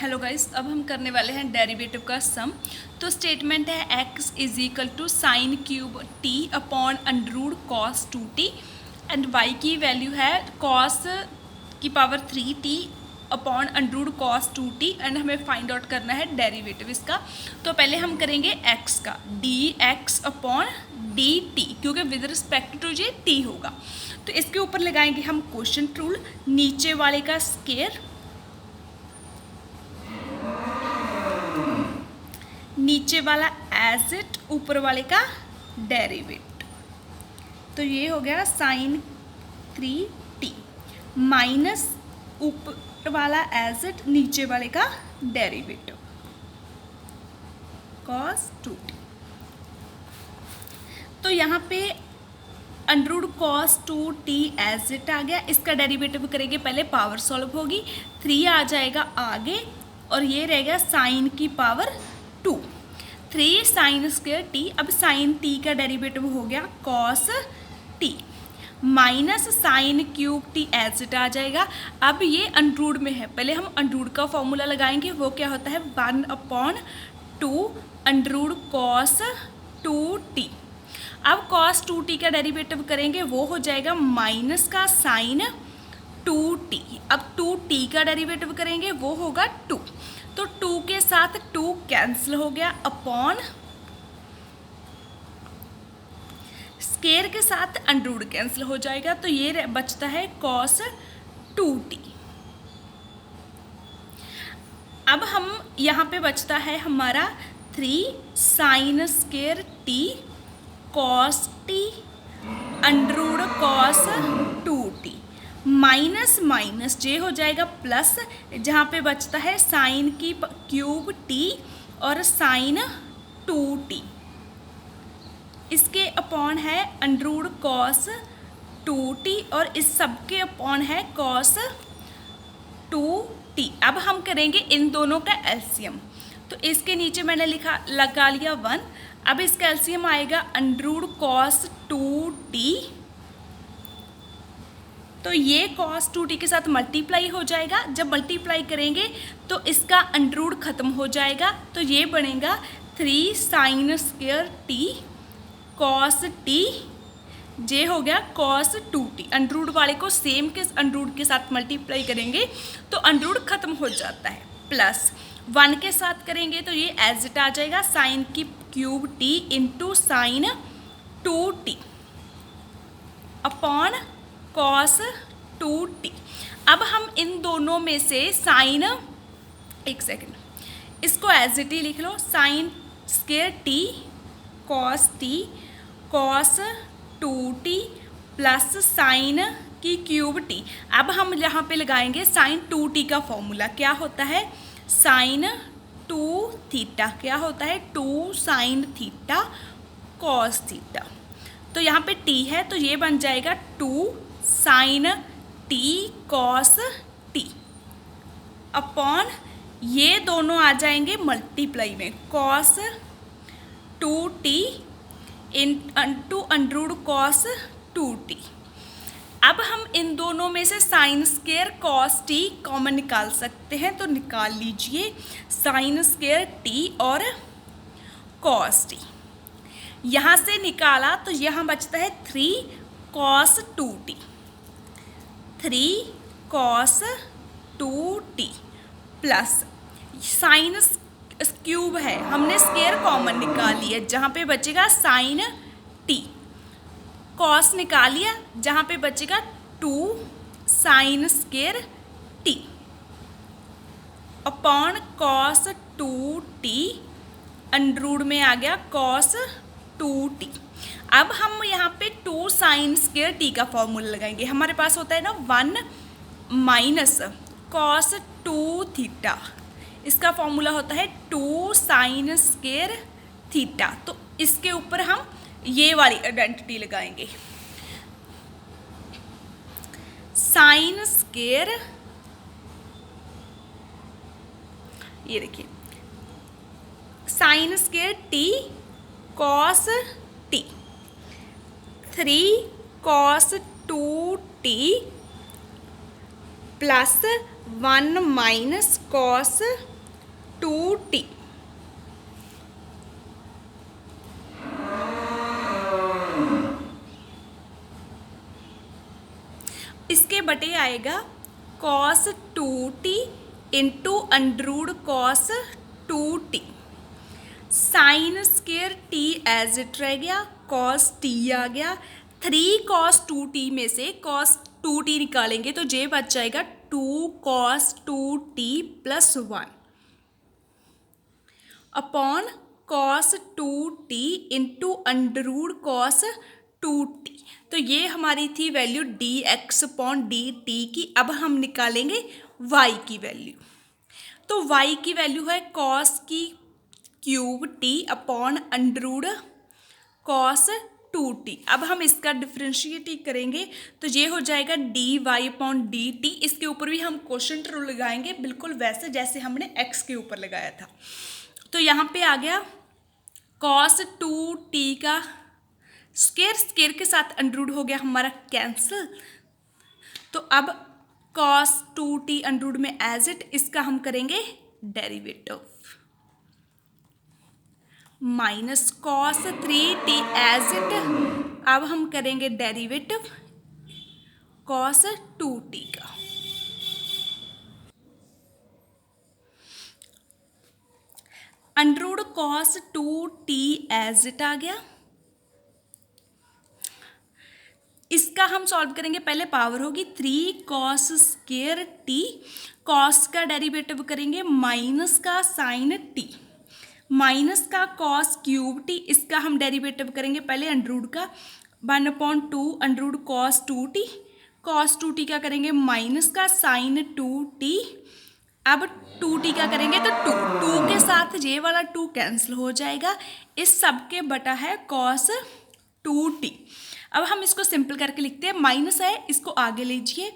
Hello guys, अब हम करने वाले हैं डेरिवेटिव का सम। तो स्टेटमेंट है x is equal to sine cube t upon under root cos 2t and y की वैल्यू है कॉस की power 3t upon under root cos 2t and हमें फाइंड आउट करना है डेरिवेटिव इसका। तो पहले हम करेंगे x का dx अपॉन dt, क्योंकि विद रिस्पेक्ट टू ये t होगा। तो इसके ऊपर लगाएंगे हम क्वोशिएंट रूल, नीचे वाले का स्क्वायर, नीचे वाला एज इट, ऊपर वाले का डेरिवेटिव। तो ये हो गया साइन 3t माइनस ऊपर वाला एज इट, नीचे वाले का डेरिवेटिव कॉस 2t। तो यहाँ पे under root cos 2t as it आ गया। इसका डेरिवेटिव करेंगे, पहले पावर सॉल्व होगी, 3 आ जाएगा आगे और ये रहेगा साइन की पावर 2, 3 साइन स्क्वायर t। अब साइन t का डेरिवेटिव हो गया cos t minus sine cube t as it आ जाएगा। अब ये अंडर में है, पहले हम अंडर का फॉर्मूला लगाएंगे, वो क्या होता है 1/2 अंडर कॉस 2t। अब कॉस 2t का डेरिवेटिव करेंगे, वो हो जाएगा माइनस का साइन 2t। अब 2t का डेरिवेटिव करेंगे, वो होगा 2, तो 2 के साथ 2 कैंसिल हो गया, अपॉन स्क्वायर के साथ अंडर रूट कैंसिल हो जाएगा, तो ये बचता है कॉस 2t। अब हम यहाँ पे बचता है हमारा 3 sine square t cos t under root cos 2t minus minus जे हो जाएगा प्लस, जहाँ पे बचता है साइन की क्यूब t और साइन 2t, इसके अपॉन है अंडर रूट कॉस 2t और इस सब के अपॉन है कॉस 2t। अब हम करेंगे इन दोनों का एलसीएम, तो इसके नीचे मैंने लगा लिया 1। अब इसका एलसीएम आएगा अंडर रूट कॉस 2t, तो ये कॉस 2t के साथ मल्टीप्लाई हो जाएगा। जब मल्टीप्लाई करेंगे तो इसका अंडर रूट खत्म हो जाएगा, तो ये बनेगा 3 sine square t cos t, जे हो गया कॉस 2t। अंडर रूट वाले को सेम के अंडर रूट के साथ मल्टीप्लाई करेंगे तो अंडर रूट खत्म हो जाता है, प्लस 1 के साथ करेंगे तो ये एज इट आ जाएगा साइन की cube t into sine 2t upon cos 2t। अब हम इन दोनों में से साइन, एक सेकेंड, इसको एज इट ही लिख लो, sine square t cos 2t plus sine की क्यूब t। अब हम यहाँ पे लगाएंगे साइन 2t का फॉर्मूला, क्या होता है साइन 2 थीटा, क्या होता है 2 साइन थीटा कॉस थीटा। तो यहाँ पे t है तो ये बन जाएगा 2 sine t cos t upon ये दोनों आ जाएंगे मल्टीप्लाई में, cos 2t into under root cos 2t। अब हम इन दोनों में से sine square cos t common निकाल सकते हैं, तो निकाल लीजिए साइन स्क्वायर t और कॉस t। यहाँ से निकाला तो यहाँ बचता है 3 cos 2t, 3 cos 2t plus sine cube है, हमने स्क्वायर कॉमन निकाल लिया, जहाँ पे बचेगा साइन t, कॉस निकाल लिया, जहाँ पे बचेगा 2 sine square t upon cos 2t, under root में आ गया कॉस 2t। अब हम यहाँ पे 2 साइन स्क्वायर t का फॉर्मूला लगाएंगे, हमारे पास होता है ना 1 माइनस कॉस 2 थीटा, इसका फॉर्मूला होता है 2 साइन स्क्वायर थीटा। तो इसके ऊपर हम ये वाली आइडेंटिटी लगाएंगे, साइन स्क्वायर, ये देखिए sine square t cos t, 3 cos 2t प्लस 1 माइनस कॉस 2t। इसके बटे आएगा cos 2t into under root cos 2t। Sine square t as it रह गया, कॉस टी आ गया। 3 कॉस 2t में से कॉस 2t निकालेंगे तो जे बच जाएगा 2 कॉस 2t प्लस 1 upon cos 2t into under root cos 2t। तो ये हमारी थी वैल्यू dx अपॉन dt की। अब हम निकालेंगे y की वैल्यू। तो y की वैल्यू है कॉस की cube t upon under root cos 2t। अब हम इसका डिफ्रेंशिएट करेंगे तो ये हो जाएगा dy अपॉन dt। इसके ऊपर भी हम क्वोशंट रूल लगाएंगे बिल्कुल वैसे जैसे हमने x के ऊपर लगाया था। तो यहाँ पे आ गया कॉस 2t का स्केयर, स्केयर के साथ अंडरूड हो गया हमारा कैंसिल। तो अब कॉस 2t अंडरूड में एज इट, इसका हम करेंगे derivative minus cos 3t as it. अब हम करेंगे डेरिवेटिव कॉस 2t का। Under root cos 2t as it आ गया। इसका हम सॉल्व करेंगे, पहले पावर होगी 3 कॉस स्केयर t, कॉस का डेरिवेटिव करेंगे माइनस का साइन t, माइनस का कॉस क्यूब t, इसका हम डेरिवेटिव करेंगे पहले अंडरूड का 1/2 underroot cos 2t, cos 2t का करेंगे माइनस का साइन 2t। अब 2t का करेंगे तो 2 के साथ ये वाला 2 कैंसिल हो जाएगा। इस सब के बटा है कॉस 2t। अब हम इसको सिंपल करके लिखते हैं, माइनस है इसको आगे लीजिए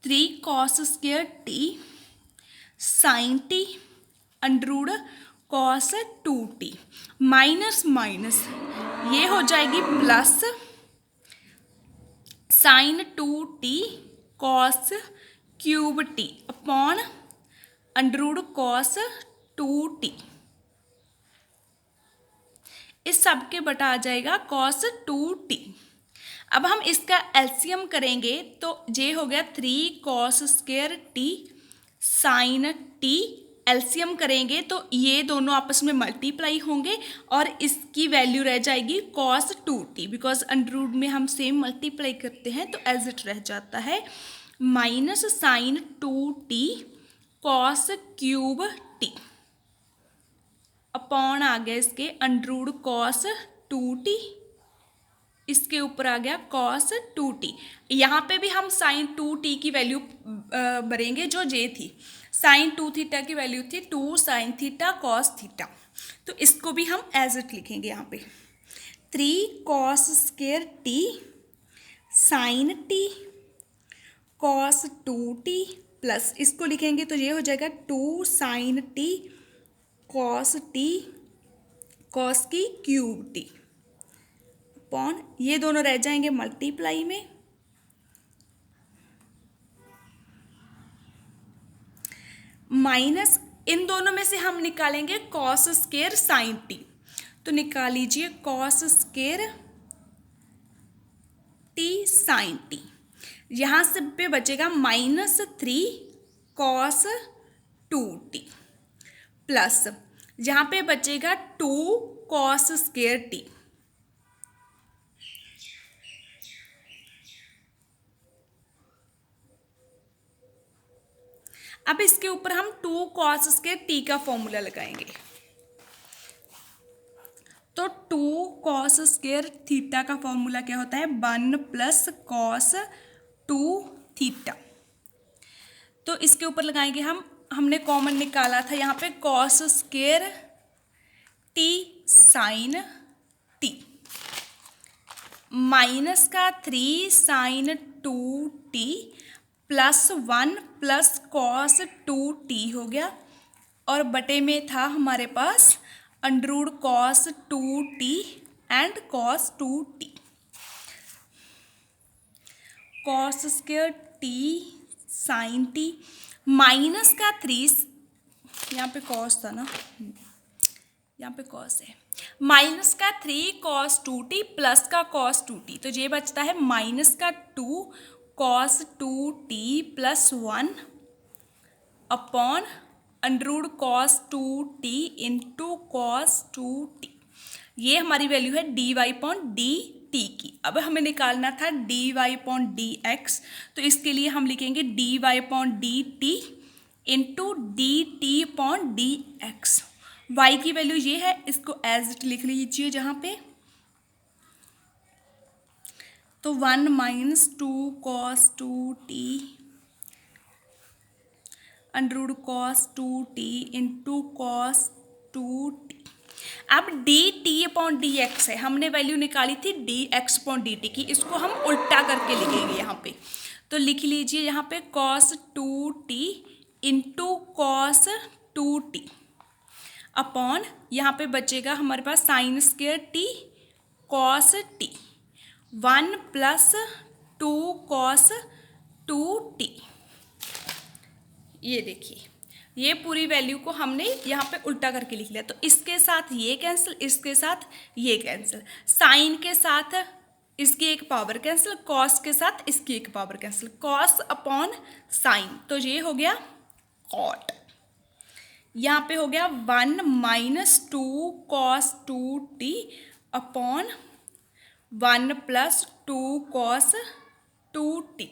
3 cos square t sine t under root cos 2t minus minus ये हो जाएगी plus sine 2t cos cube t upon under root cos 2t। इस सब के बटा आ जाएगा कॉस 2t। अब हम इसका एलसीएम करेंगे तो ये हो गया 3 cos square t sine t। LCM करेंगे तो ये दोनों आपस में मल्टीप्लाई होंगे और इसकी वैल्यू रह जाएगी कॉस 2t, बिकॉज अंडररूट में हम सेम मल्टीप्लाई करते हैं तो एज इट रह जाता है minus sine 2t cos cube t upon आ गया इसके अंडररूट कॉस 2t, इसके ऊपर आ गया कॉस 2t। यहाँ पे भी हम साइन 2t की वैल्यू भरेंगे जो जे थी, साइन 2 थीटा की वैल्यू थी 2 साइन थीटा कॉस थीटा, तो इसको भी हम एज इट लिखेंगे यहाँ पे 3 cos square t sine t cos 2t plus इसको लिखेंगे तो ये हो जाएगा 2 sine t cos t cos की क्यूब t अपॉन ये दोनों रह जाएंगे मल्टीप्लाई में माइनस इन दोनों में से हम निकालेंगे कॉस स्क्वायर साइन t। तो निकाल लीजिए cos square t sine t, यहाँ से पे बचेगा -3 कॉस 2t प्लस यहाँ पे बचेगा 2 कॉस स्क्वायर t। अब इसके ऊपर हम 2 कॉस स्क्वायर t का फॉर्मूला लगाएंगे तो 2 कॉस स्क्वायर थीटा का फॉर्मूला क्या होता है 1 प्लस कॉस 2 थीटा। तो इसके ऊपर लगाएंगे हमने कॉमन निकाला था यहाँ पे cos square t sine t minus का 3 साइन 2t प्लस 1 प्लस कॉस 2t हो गया और बटे में था हमारे पास under root cos 2t and cos 2t। Cos square t sine t minus का 3 यहाँ पे कॉस था ना, यहाँ पे कॉस है। माइनस का 3 कॉस 2t प्लस का कॉस 2t, तो ये बचता है माइनस का 2 कॉस 2t प्लस 1 upon under root cos 2t into cos 2t। ये हमारी वैल्यू है dy अपॉन dt की। अब हमें निकालना था dy अपॉन dx, तो इसके लिए हम लिखेंगे dy upon dt into dt upon dx। y की वैल्यू ये है, इसको एज इट लिख लीजिए जहाँ पे, तो 1 minus 2 cos 2t under root cos 2t into cos 2t। अब dt अपॉन dx है, हमने वैल्यू निकाली थी dx अपॉन dt की, इसको हम उल्टा करके लिखेंगे यहाँ पे। तो लिख लीजिए यहाँ पे cos 2t into cos 2t upon यहाँ पे बचेगा हमारे पास sine square t cos t 1 plus 2 cos 2t। ये देखिए, ये पूरी वैल्यू को हमने यहाँ पे उल्टा करके लिख लिया। तो इसके साथ ये कैंसिल, इसके साथ ये कैंसिल, साइन के साथ इसकी एक पावर कैंसिल, कॉस के साथ इसकी एक power cancel, cos upon sine, तो ये हो गया कॉट। यहाँ पे हो गया 1 minus 2 cos 2t upon 1 plus 2 cos 2t।